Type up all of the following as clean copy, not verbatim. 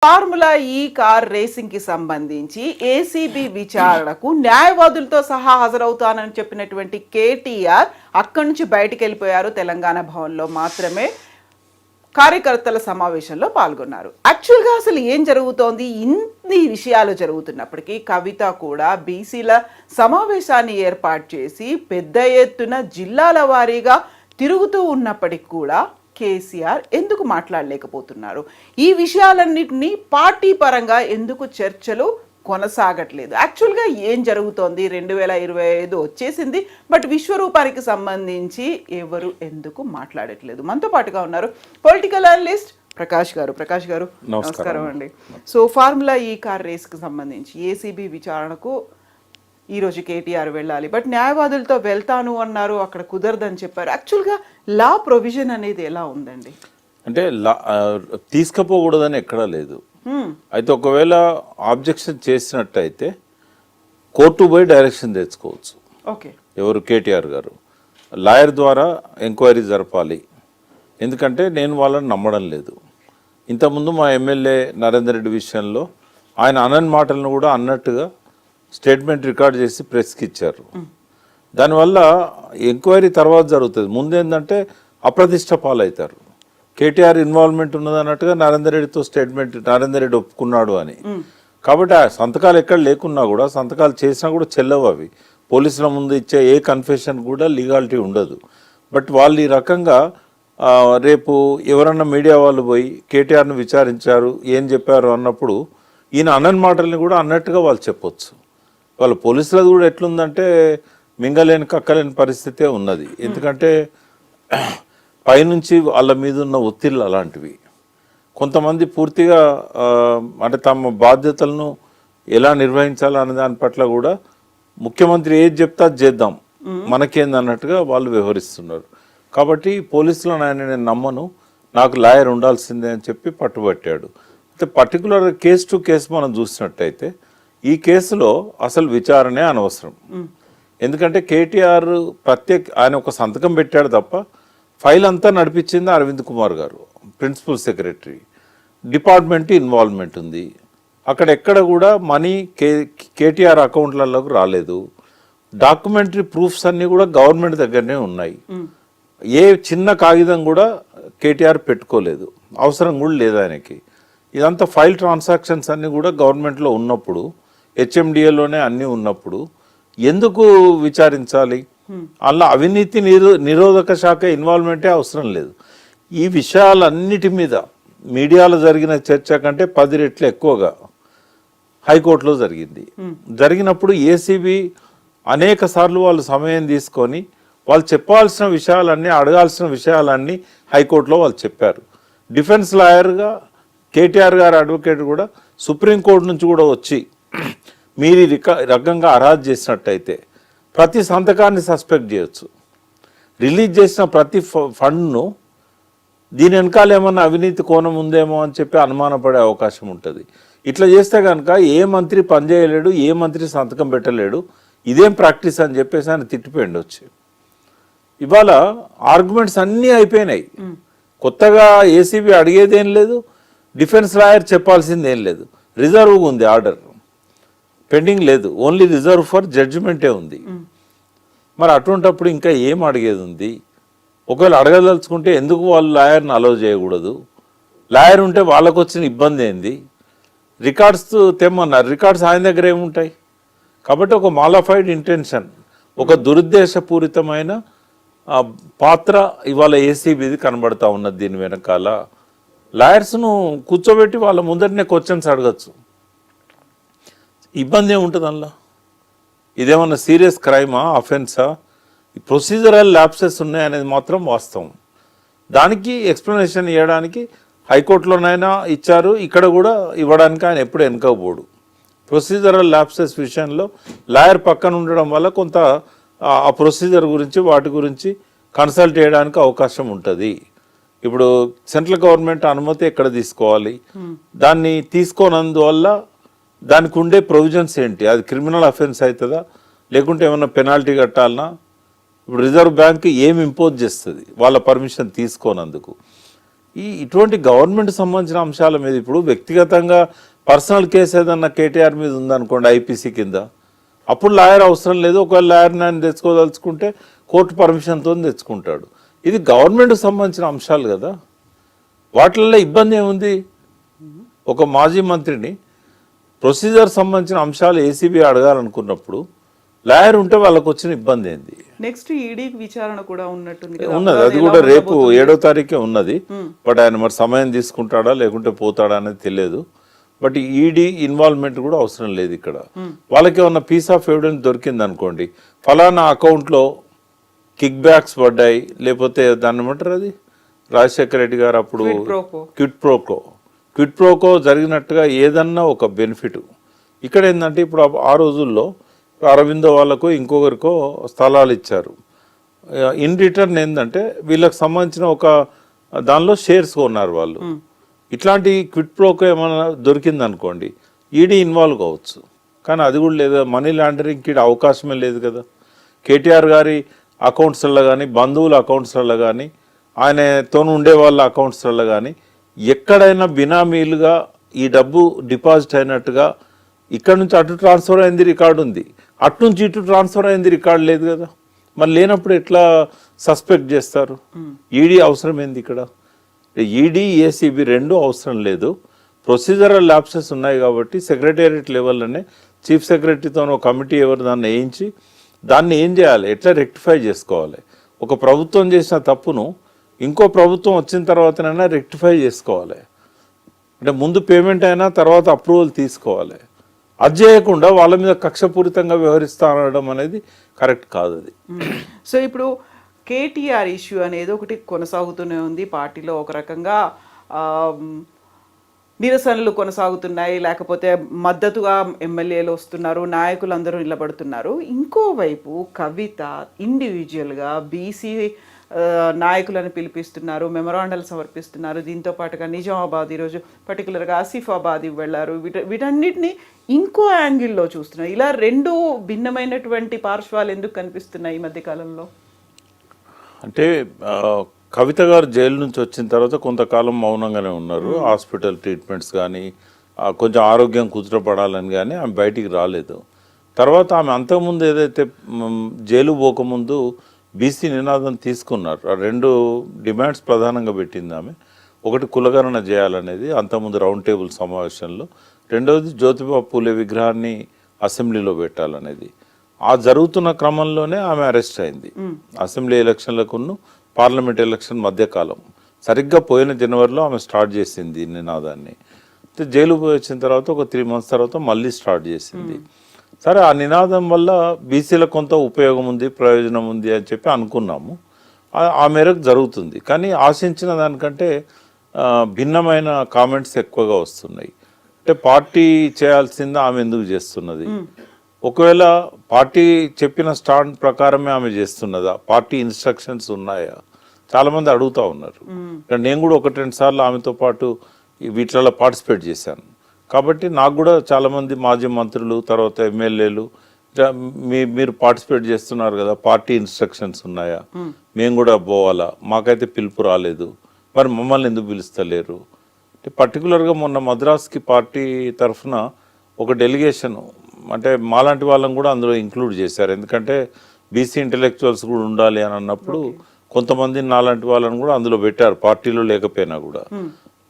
Formula ఈ car racing కి సంబంధించి ఏసీబీ విచారణకు న్యాయవాదులతో సహా హాజరవుతానని చెప్పినటువంటి కేటీఆర్ అక్కడి నుంచి బయటికి వెళ్ళిపోయారు. తెలంగాణ భవన్లో మాత్రమే కార్యకర్తల సమావేశంలో పాల్గొన్నారు. యాక్చువల్గా అసలు ఏం జరుగుతోంది? ఇన్ని విషయాలు జరుగుతున్నప్పటికీ కవిత కూడా బీసీల సమావేశాన్ని ఏర్పాటు చేసి పెద్ద ఎత్తున జిల్లాల వారీగా తిరుగుతూ ఉన్నప్పటికీ కూడా కేసీఆర్ ఎందుకు మాట్లాడలేకపోతున్నారు? ఈ విషయాలన్నింటినీ పార్టీ పరంగా ఎందుకు చర్చలు కొనసాగట్లేదు? యాక్చువల్గా ఏం జరుగుతోంది? 2025 వచ్చేసింది, బట్ విశ్వరూపానికి సంబంధించి ఎవరు ఎందుకు మాట్లాడట్లేదు? మనతో పాటుగా ఉన్నారు పొలిటికల్ అనలిస్ట్ ప్రకాష్ గారు. ప్రకాష్ గారు నమస్కారం అండి. సో ఫార్ములా ఈ కార్ రేస్కి సంబంధించి ఏసీబీ విచారణకు ఈరోజు కేటీఆర్ వెళ్ళాలి, బట్ న్యాయవాదులతో వెళ్తాను అన్నారు, అక్కడ కుదరదని చెప్పారు. యాక్చువల్గా లా ప్రొవిజన్ అనేది ఎలా ఉందండి? అంటే తీసుకుపోకూడదని ఎక్కడా లేదు. అయితే ఒకవేళ ఆబ్జెక్షన్ చేసినట్టయితే కోర్టు పోయి డైరెక్షన్ తెచ్చుకోవచ్చు. ఓకే, ఎవరు? కేటీఆర్ గారు లాయర్ ద్వారా ఎంక్వైరీ జరపాలి. ఎందుకంటే నేను వాళ్ళని నమ్మడం లేదు. ఇంతకుముందు మా ఎమ్మెల్యే నరేందర్ రెడ్డి విషయంలో ఆయన అనని మాటలను కూడా అన్నట్టుగా స్టేట్మెంట్ రికార్డ్ చేసి ప్రెస్కి ఇచ్చారు. దానివల్ల ఎంక్వైరీ తర్వాత జరుగుతుంది. ముందేంటంటే అప్రతిష్ట పాలవుతారు. కేటీఆర్ ఇన్వాల్వ్మెంట్ ఉన్నది అన్నట్టుగా నరేందర్ రెడ్డితో స్టేట్మెంట్ నరేందర్ రెడ్డి ఒప్పుకున్నాడు అని. కాబట్టి ఆ సంతకాలు ఎక్కడ లేకున్నా కూడా, సంతకాలు చేసినా కూడా చెల్లవు అవి. పోలీసుల ముందు ఇచ్చే ఏ కన్ఫెషన్ కూడా లీగాలిటీ ఉండదు. బట్ వాళ్ళు ఈ రకంగా రేపు ఎవరన్నా మీడియా వాళ్ళు పోయి కేటీఆర్ను విచారించారు, ఏం చెప్పారు అన్నప్పుడు ఈయన అన్నని మాటల్ని కూడా అన్నట్టుగా వాళ్ళు చెప్పొచ్చు. వాళ్ళ పోలీసులది కూడా ఎట్లుందంటే మింగలేని కక్కలేని పరిస్థితే ఉన్నది. ఎందుకంటే పైనుంచి వాళ్ళ మీద ఉన్న ఒత్తిళ్ళు అలాంటివి. కొంతమంది పూర్తిగా అంటే తమ బాధ్యతలను ఎలా నిర్వహించాలి అనే దాని పట్ల కూడా ముఖ్యమంత్రి ఏది చెప్తా చేద్దాం మనకేందన్నట్టుగా వాళ్ళు వ్యవహరిస్తున్నారు. కాబట్టి పోలీసులను ఆయన నేను నమ్మను, నాకు లాయర్ ఉండాల్సిందే అని చెప్పి పట్టుబట్టాడు. అయితే పర్టికులర్ కేసు టు కేసు మనం చూసినట్టయితే ఈ కేసులో అసలు విచారణే అనవసరం. ఎందుకంటే కేటీఆర్ ఆయన ఒక సంతకం పెట్టాడు తప్ప ఫైల్ అంతా నడిపించింది అరవింద్ కుమార్ గారు, ప్రిన్సిపల్ సెక్రటరీ. డిపార్ట్మెంట్ ఇన్వాల్వ్మెంట్ ఉంది. అక్కడ ఎక్కడ కూడా మనీ కేటీఆర్ అకౌంట్లలోకి రాలేదు. డాక్యుమెంటరీ ప్రూఫ్స్ అన్నీ కూడా గవర్నమెంట్ దగ్గరనే ఉన్నాయి. ఏ చిన్న కాగితం కూడా కేటీఆర్ పెట్టుకోలేదు, అవసరం కూడా లేదు ఆయనకి. ఇదంతా ఫైల్ ట్రాన్సాక్షన్స్ అన్నీ కూడా గవర్నమెంట్లో ఉన్నప్పుడు, హెచ్ఎండిఏలోనే అన్నీ ఉన్నప్పుడు ఎందుకు విచారించాలి? అలా అవినీతి నిరోధక శాఖ ఇన్వాల్వ్మెంటే అవసరం లేదు. ఈ విషయాలన్నిటి మీద మీడియాలో జరిగిన చర్చ కంటే 10 రెట్లు ఎక్కువగా హైకోర్టులో జరిగింది. జరిగినప్పుడు ఏసీబీ అనేక సార్లు వాళ్ళు సమయం తీసుకొని వాళ్ళు చెప్పాల్సిన విషయాలన్నీ, అడగాల్సిన విషయాలన్నీ హైకోర్టులో వాళ్ళు చెప్పారు. డిఫెన్స్ లాయర్గా కేటీఆర్ గారు అడ్వకేట్ కూడా సుప్రీంకోర్టు నుంచి కూడా వచ్చి మీరు రకంగా అరాజ్ చేసినట్టయితే ప్రతి సంతకాన్ని సస్పెక్ట్ చేయొచ్చు. రిలీజ్ చేసిన ప్రతి ఫండ్ను దీని వెనకాల ఏమన్నా అవినీతి కోణం ఉందేమో అని చెప్పి అనుమానపడే అవకాశం ఉంటుంది. ఇట్లా చేస్తే కనుక ఏ మంత్రి పనిచేయలేడు, ఏ మంత్రి సంతకం పెట్టలేడు, ఇదేం ప్రాక్టీస్ అని చెప్పేసి ఆయన తిట్టిపోయింది వచ్చి. ఇవాళ ఆర్గ్యుమెంట్స్ అన్నీ అయిపోయినాయి. కొత్తగా ఏసీబీ అడిగేదేం లేదు, డిఫెన్స్ లాయర్ చెప్పాల్సింది ఏం లేదు. రిజర్వ్ ఉంది, ఆర్డర్ పెండింగ్ లేదు, ఓన్లీ రిజర్వ్ ఫర్ జడ్జిమెంటే ఉంది. మరి అటువంటప్పుడు ఇంకా ఏం అడిగేది ఉంది? ఒకవేళ అడగదలుచుకుంటే ఎందుకు వాళ్ళు లాయర్ని అలౌ చేయకూడదు? లాయర్ ఉంటే వాళ్ళకు వచ్చిన ఇబ్బంది ఏంది? రికార్డ్స్ తెమ్మన్నారు, రికార్డ్స్ ఆయన దగ్గర ఏముంటాయి? కాబట్టి ఒక మాలిఫైడ్ ఇంటెన్షన్, ఒక దురుద్దేశపూరితమైన పాత్ర ఇవాళ ఏసీబీది కనబడతా ఉన్నది. దీని వెనకాల లాయర్స్ను కూర్చోబెట్టి వాళ్ళ ముందరనే క్వశ్చన్స్ అడగచ్చు. ఇబ్బంది ఏముంటుంది అందులో? ఇదేమన్నా సీరియస్ క్రైమా, అఫెన్సా? ప్రొసీజరల్ ల్యాప్సెస్ ఉన్నాయనేది మాత్రం వాస్తవం. దానికి ఎక్స్ప్లెనేషన్ ఇవ్వడానికి హైకోర్టులోనైనా ఇచ్చారు, ఇక్కడ కూడా ఇవ్వడానికి ఆయన ఎప్పుడు వెనుకపోడు. ప్రొసీజరల్ ల్యాప్సెస్ విషయంలో లాయర్ పక్కన ఉండడం వల్ల కొంత ఆ ప్రొసీజర్ గురించి వాటి గురించి కన్సల్ట్ చేయడానికి అవకాశం ఉంటుంది. ఇప్పుడు సెంట్రల్ గవర్నమెంట్ అనుమతి ఎక్కడ తీసుకోవాలి, దాన్ని తీసుకోనందువల్ల దానికి ఉండే ప్రొవిజన్స్ ఏంటి? అది క్రిమినల్ అఫెన్స్ అవుతుందా, లేకుంటే ఏమన్నా పెనాల్టీ కట్టాలనా? ఇప్పుడు రిజర్వ్ బ్యాంక్ ఏం ఇంపోజ్ చేస్తుంది వాళ్ళ పర్మిషన్ తీసుకోనందుకు? ఇటువంటి గవర్నమెంట్ సంబంధించిన అంశాల మీద ఇప్పుడు వ్యక్తిగతంగా పర్సనల్ కేసు ఏదన్నా కేటీఆర్ మీద ఉందనుకోండి ఐపీసీ కింద, అప్పుడు లాయర్ అవసరం లేదు. ఒకవేళ లాయర్ని ఆయన తెచ్చుకోదలుచుకుంటే కోర్టు పర్మిషన్తో తెచ్చుకుంటాడు. ఇది గవర్నమెంట్కి సంబంధించిన అంశాలు కదా, వాటిల్లో ఇబ్బంది ఏముంది? ఒక మాజీ మంత్రిని ప్రొసీజర్ సంబంధించిన అంశాలు ఏసీబీ అడగాలనుకున్నప్పుడు లాయర్ ఉంటే వాళ్ళకు వచ్చిన ఇబ్బంది ఏంది? నెక్స్ట్ ఈడీ విచారణ కూడా ఉన్నట్టుంది కదా? ఉన్నది, అది కూడా రేపు 7వ తారీఖే ఉన్నది. బట్ ఆయన మరి సమయం తీసుకుంటాడా లేకుంటే పోతాడా అనేది తెలియదు. బట్ ఈడీ ఇన్వాల్వ్మెంట్ కూడా అవసరం లేదు ఇక్కడ. వాళ్ళకి ఏమన్నా పీస్ ఆఫ్ ఎవిడెన్స్ దొరికింది అనుకోండి, ఫలానా అకౌంట్లో కిక్ బ్యాక్స్ పడ్డాయి, లేకపోతే దాన్ని ఏమంటారు, అది రాజశేఖర రెడ్డి గారు అప్పుడు క్విడ్ ప్రోకో జరిగినట్టుగా ఏదన్నా ఒక బెనిఫిట్. ఇక్కడ ఏంటంటే ఇప్పుడు ఆ రోజుల్లో అరవిందో వాళ్ళకు ఇంకొకరికో స్థలాలు ఇచ్చారు. ఇన్ రిటర్న్ ఏంటంటే వీళ్ళకి సంబంధించిన ఒక దానిలో షేర్స్ కొన్నారు వాళ్ళు. ఇట్లాంటి క్విడ్ ప్రోకో ఏమైనా దొరికింది అనుకోండి, ఈడీ ఇన్వాల్వ్ కావచ్చు. కానీ అది కూడా లేదు, మనీ లాండరింగ్కి అవకాశమే లేదు కదా. కేటీఆర్ గారి అకౌంట్స్లలో కానీ, బంధువుల అకౌంట్స్లలో కానీ, ఆయనతో ఉండే వాళ్ళ అకౌంట్స్లలో కానీ ఎక్కడైనా బినామీలుగా ఈ డబ్బు డిపాజిట్ అయినట్టుగా ఇక్కడ నుంచి అటు ట్రాన్స్ఫర్ అయింది రికార్డు ఉంది, అటు నుంచి ఇటు ట్రాన్స్ఫర్ అయింది రికార్డు లేదు కదా. మరి లేనప్పుడు ఎట్లా సస్పెక్ట్ చేస్తారు? ఈడీ అవసరం ఏంది ఇక్కడ? ఈడీ ఏసీబీ రెండు అవసరం లేదు. ప్రొసీజరల్ ల్యాప్సెస్ ఉన్నాయి కాబట్టి సెక్రటేరియట్ లెవెల్లోనే చీఫ్ సెక్రటరీతో ఒక కమిటీ ఎవరు దాన్ని వేయించి దాన్ని ఏం చేయాలి, ఎట్లా రెక్టిఫై చేసుకోవాలి. ఒక ప్రభుత్వం చేసిన తప్పును ఇంకో ప్రభుత్వం వచ్చిన తర్వాతనైనా రెక్టిఫై చేసుకోవాలి. అంటే ముందు పేమెంట్ అయినా తర్వాత అప్రూవల్ తీసుకోవాలి. అది చేయకుండా వాళ్ళ మీద కక్షపూరితంగా వ్యవహరిస్తా అనడం అనేది కరెక్ట్ కాదు. అది సో ఇప్పుడు కేటీఆర్ ఇష్యూ అనేది ఒకటి కొనసాగుతూనే ఉంది పార్టీలో. ఒక రకంగా నిరసనలు కొనసాగుతున్నాయి, లేకపోతే మద్దతుగా ఎమ్మెల్యేలు వస్తున్నారు, నాయకులందరూ నిలబడుతున్నారు. ఇంకోవైపు కవిత ఇండివిజువల్గా బీసీ నాయకులను పిలిపిస్తున్నారు, మెమరాండాలు సమర్పిస్తున్నారు. దీంతో పాటుగా నిజామాబాద్, ఈరోజు పర్టికులర్గా ఆసిఫాబాద్ వెళ్ళారు. వీటన్నిటిని ఇంకో యాంగిల్లో చూస్తున్నారు. ఇలా రెండు భిన్నమైనటువంటి పార్శ్వాలు ఎందుకు కనిపిస్తున్నాయి ఈ మధ్యకాలంలో? అంటే కవిత గారు జైలు నుంచి వచ్చిన తర్వాత కొంతకాలం మౌనంగానే ఉన్నారు. హాస్పిటల్ ట్రీట్మెంట్స్ కానీ, కొంచెం ఆరోగ్యం కుదుటపడాలని కానీ ఆమె బయటికి రాలేదు. తర్వాత ఆమె అంతకుముందు ఏదైతే జైలు పోకముందు బీసీ నినాదం తీసుకున్నారు. ఆ రెండు డిమాండ్స్ ప్రధానంగా పెట్టింది ఆమె. ఒకటి కులగణన చేయాలనేది అంతకుముందు రౌండ్ టేబుల్ సమావేశంలో, రెండవది జ్యోతిబా పూలే విగ్రహాన్ని అసెంబ్లీలో పెట్టాలనేది. ఆ జరుగుతున్న క్రమంలోనే ఆమె అరెస్ట్ అయింది. అసెంబ్లీ ఎలక్షన్లకును పార్లమెంట్ ఎలక్షన్ మధ్యకాలం సరిగ్గా పోయిన జనవరిలో ఆమె స్టార్ట్ చేసింది నినాదాన్ని. జైలు పోయి వచ్చిన తర్వాత ఒక 3 months తర్వాత మళ్ళీ స్టార్ట్ చేసింది. సరే, ఆ నినాదం వల్ల బీసీలకు కొంత ఉపయోగం ఉంది, ప్రయోజనం ఉంది అని చెప్పి అనుకున్నాము. ఆ మేరకు జరుగుతుంది. కానీ ఆశించిన దానికంటే భిన్నమైన కామెంట్స్ ఎక్కువగా వస్తున్నాయి. అంటే పార్టీ చేయాల్సింది ఆమె ఎందుకు చేస్తున్నది? ఒకవేళ పార్టీ చెప్పిన స్టాండ్ ప్రకారమే ఆమె చేస్తున్నదా? పార్టీ ఇన్స్ట్రక్షన్స్ ఉన్నాయా? చాలామంది అడుగుతూ ఉన్నారు. నేను కూడా 1-2 సార్లు ఆమెతో పాటు వీటిలలో పార్టిసిపేట్ చేశాను. కాబట్టి నాకు కూడా చాలామంది మాజీ మంత్రులు, తర్వాత ఎమ్మెల్యేలు, మీరు పార్టిసిపేట్ చేస్తున్నారు కదా, పార్టీ ఇన్స్ట్రక్షన్స్ ఉన్నాయా, మేము కూడా పోవాలా, మాకైతే పిలుపు రాలేదు, మరి మమ్మల్ని ఎందుకు పిలుస్తలేరు? అంటే పర్టికులర్గా మొన్న మద్రాస్కి పార్టీ తరఫున ఒక డెలిగేషన్, అంటే మాలాంటి వాళ్ళని కూడా అందులో ఇంక్లూడ్ చేశారు. ఎందుకంటే బీసీ ఇంటెలెక్చువల్స్ కూడా ఉండాలి అని అన్నప్పుడు కొంతమంది నాలాంటి వాళ్ళని కూడా అందులో పెట్టారు, పార్టీలో లేకపోయినా కూడా.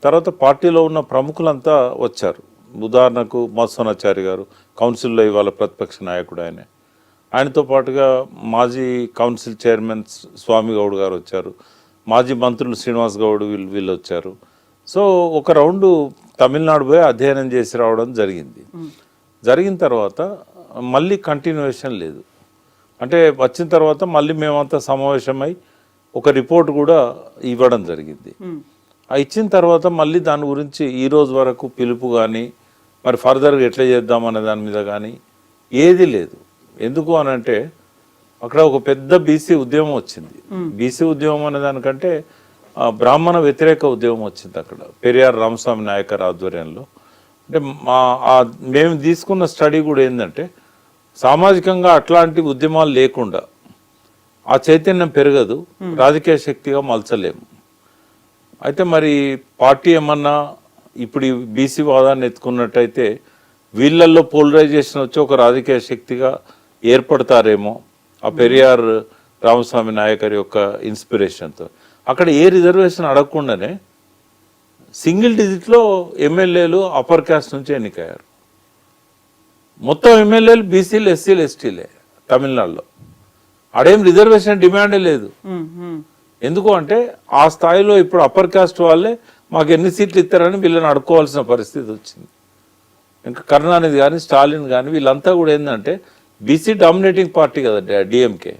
తర్వాత పార్టీలో ఉన్న ప్రముఖులంతా వచ్చారు. ఉదాహరణకు మత్స్వనాచారి గారు కౌన్సిల్లో ఇవాళ ప్రతిపక్ష నాయకుడు, ఆయనతో పాటుగా మాజీ కౌన్సిల్ చైర్మన్ స్వామి గౌడ్ గారు వచ్చారు, మాజీ మంత్రులు శ్రీనివాస్ గౌడ్ వీళ్ళు వచ్చారు. సో ఒక రౌండు తమిళనాడు పోయి అధ్యయనం చేసి రావడం జరిగింది. జరిగిన తర్వాత మళ్ళీ కంటిన్యూషన్ లేదు. అంటే వచ్చిన తర్వాత మళ్ళీ మేమంతా సమావేశమై ఒక రిపోర్ట్ కూడా ఇవ్వడం జరిగింది. ఇచ్చిన తర్వాత మళ్ళీ దాని గురించి ఈ రోజు వరకు పిలుపు కానీ, మరి ఫర్దర్గా ఎట్లా చేద్దామనే దాని మీద కానీ ఏది లేదు. ఎందుకు అని అంటే అక్కడ ఒక పెద్ద బీసీ ఉద్యమం వచ్చింది. బీసీ ఉద్యమం అనే దానికంటే బ్రాహ్మణ వ్యతిరేక ఉద్యమం వచ్చింది అక్కడ, పెరియార్ రామస్వామి నాయకర్ ఆధ్వర్యంలో. అంటే మేము తీసుకున్న స్టడీ కూడా ఏంటంటే, సామాజికంగా అట్లాంటి ఉద్యమాలు లేకుండా ఆ చైతన్యం పెరగదు, రాజకీయ శక్తిగా మలచలేము. అయితే మరి పార్టీ ఏమన్నా ఇప్పుడు ఈ బీసీ వాదాన్ని ఎత్తుకున్నట్టయితే వీళ్ళల్లో పోలరైజేషన్ వచ్చి ఒక రాజకీయ శక్తిగా ఏర్పడతారేమో ఆ పెరియార్ రామస్వామి నాయకర్ యొక్క ఇన్స్పిరేషన్తో. అక్కడ ఏ రిజర్వేషన్ అడగకుండానే సింగిల్ డిజిట్లో ఎమ్మెల్యేలు అప్పర్ క్యాస్ట్ నుంచి ఎన్నికయ్యారు. మొత్తం ఎమ్మెల్యేలు బీసీలు, ఎస్సీలు, ఎస్టీలే తమిళనాడులో. ఆడేం రిజర్వేషన్ డిమాండే లేదు. ఎందుకు అంటే ఆ స్థాయిలో ఇప్పుడు అప్పర్ కాస్ట్ వాళ్ళే మాకు ఎన్ని సీట్లు ఇస్తారని వీళ్ళని అడుక్కోవాల్సిన పరిస్థితి వచ్చింది. ఇంకా కరుణానిధి కానీ స్టాలిన్ కానీ వీళ్ళంతా కూడా ఏంటంటే బీసీ డామినేటింగ్ పార్టీ కదా డిఎంకే.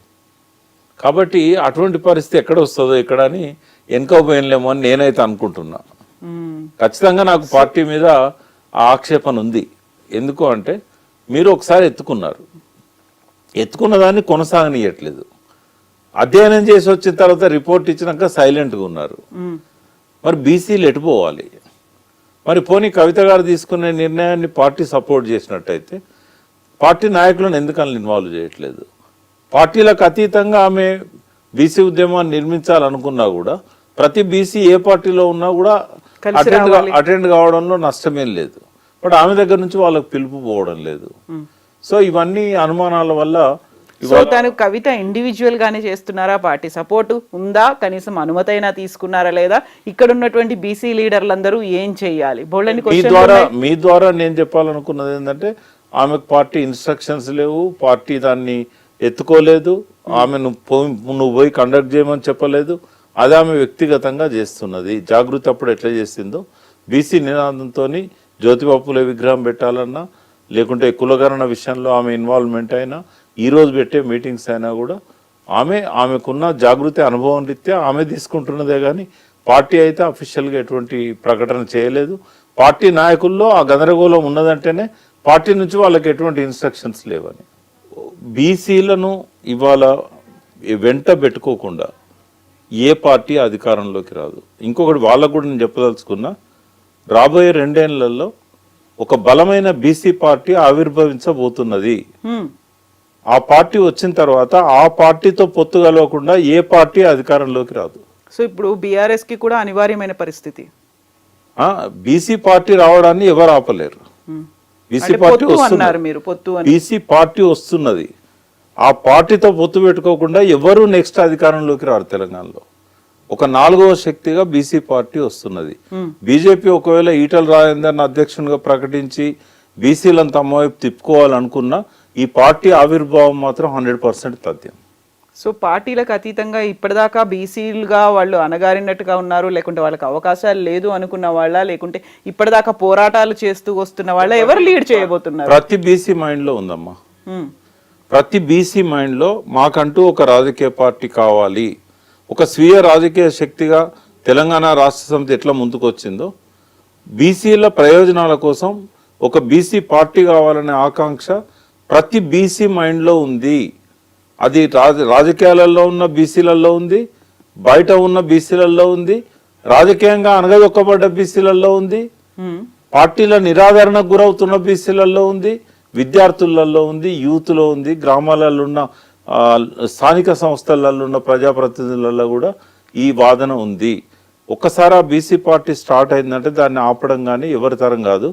కాబట్టి అటువంటి పరిస్థితి ఎక్కడ వస్తుందో ఇక్కడ అని వెనుకపోయినలేమో అని నేనైతే అనుకుంటున్నా. ఖచ్చితంగా నాకు పార్టీ మీద ఆక్షేపణ ఉంది. ఎందుకు అంటే మీరు ఒకసారి ఎత్తుకున్న దాన్ని కొనసాగనీయట్లేదు. అధ్యయనం చేసి వచ్చిన తర్వాత రిపోర్ట్ ఇచ్చినాక సైలెంట్గా ఉన్నారు. మరి బీసీలు ఎటుపోవాలి? మరి పోనీ కవిత గారు తీసుకునే నిర్ణయాన్ని పార్టీ సపోర్ట్ చేసినట్టయితే పార్టీ నాయకులను ఎందుకని ఇన్వాల్వ్ చేయట్లేదు? పార్టీలకు అతీతంగా ఆమె బీసీ ఉద్యమాన్ని నిర్మించాలనుకున్నా కూడా ప్రతి బీసీ ఏ పార్టీలో ఉన్నా కూడా అటెండ్ కావడంలో నష్టమేం లేదు. బట్ ఆమె దగ్గర నుంచి వాళ్ళకి పిలుపు పోవడం లేదు. సో ఇవన్నీ అనుమానాల వల్ల. సో తను కవిత ఇండివిజువల్ గానే చేస్తున్నారా? పార్టీ సపోర్ట్ ఉందా? కనీసం అనుమతైనా తీసుకున్నారా లేదా? ఇక్కడ ఉన్నటువంటి బీసీ లీడర్లందరూ ఏం చెయ్యాలి? మీ ద్వారా నేను చెప్పాలనుకున్నది ఏంటంటే ఆమెకు పార్టీ ఇన్స్ట్రక్షన్స్ లేవు, పార్టీ దాన్ని ఎత్తుకోలేదు, ఆమె నువ్వు పోయి కండక్ట్ చేయమని చెప్పలేదు. అది ఆమె వ్యక్తిగతంగా చేస్తున్నది. జాగృతి అప్పుడు ఎట్లా చేసిందో బీసీ నినాదంతో జ్యోతిబాపులే విగ్రహం పెట్టాలన్నా లేకుంటే కులగణన విషయంలో ఆమె ఇన్వాల్వ్మెంట్ అయినా ఈరోజు పెట్టే మీటింగ్స్ అయినా కూడా ఆమెకున్న జాగృతి అనుభవం రీత్యా ఆమె తీసుకుంటున్నదే కానీ పార్టీ అయితే అఫీషియల్గా ఎటువంటి ప్రకటన చేయలేదు. పార్టీ నాయకుల్లో ఆ గందరగోళం ఉన్నదంటేనే పార్టీ నుంచి వాళ్ళకి ఎటువంటి ఇన్స్ట్రక్షన్స్ లేవని. బీసీలను ఇవాళ వెంట పెట్టుకోకుండా ఏ పార్టీ అధికారంలోకి రాదు. ఇంకొకటి వాళ్ళకు కూడా నేను చెప్పదలుచుకున్నా, రాబోయే 2 ఏళ్లలో ఒక బలమైన బీసీ పార్టీ ఆవిర్భవించబోతున్నది. ఆ పార్టీ వచ్చిన తర్వాత ఆ పార్టీతో పొత్తు కలవకుండా ఏ పార్టీ అధికారంలోకి రాదు. సో ఇప్పుడు బీఆర్ఎస్ కి కూడా అనివార్యమైన పరిస్థితి. బీసీ పార్టీ రావడాన్ని ఎవరు ఆపలేరు. బీసీ పార్టీ వస్తున్నది. ఆ పార్టీతో పొత్తు పెట్టుకోకుండా ఎవరు నెక్స్ట్ అధికారంలోకి రారు. తెలంగాణలో ఒక 4వ శక్తిగా బీసీ పార్టీ వస్తున్నది. బీజేపీ ఒకవేళ ఈటల రాజేందర్ని అధ్యక్షునిగా ప్రకటించి బీసీలను తమ వైపు తిప్పుకోవాలనుకున్నా ఈ పార్టీ ఆవిర్భావం మాత్రం 100% తథ్యం. సో పార్టీలకు అతీతంగా ఇప్పటిదాకా బీసీలుగా వాళ్ళు అనగారినట్టుగా ఉన్నారు, లేకుంటే వాళ్ళకి అవకాశాలు లేదు అనుకున్న వాళ్ళ, లేకుంటే ఇప్పటిదాకా పోరాటాలు చేస్తూ వస్తున్న వాళ్ళ, ఎవరు లీడ్ చేయబోతున్నారు? ప్రతి బీసీ మైండ్ లో ఉందమ్మా. ప్రతి బీసీ మైండ్ లో మాకంటూ ఒక రాజకీయ పార్టీ కావాలి, ఒక స్వీయ రాజకీయ శక్తిగా తెలంగాణ రాష్ట్ర సమితి ఎట్లా ముందుకు వచ్చిందో బీసీల ప్రయోజనాల కోసం ఒక బీసీ పార్టీ కావాలనే ఆకాంక్ష ప్రతి బీసీ మైండ్లో ఉంది. అది రాజకీయాలలో ఉన్న బీసీలలో ఉంది, బయట ఉన్న బీసీలలో ఉంది, రాజకీయంగా అనగదొక్కబడ్డ బీసీలలో ఉంది, పార్టీల నిరాదరణకు గురవుతున్న బీసీలలో ఉంది, విద్యార్థులలో ఉంది, యూత్లో ఉంది, గ్రామాలలో ఉన్న స్థానిక సంస్థలలో ఉన్న ప్రజాప్రతినిధులలో కూడా ఈ వాదన ఉంది. ఒక్కసారి ఆ బీసీ పార్టీ స్టార్ట్ అయిందంటే దాన్ని ఆపడం కానీ ఎవరి తరం కాదు.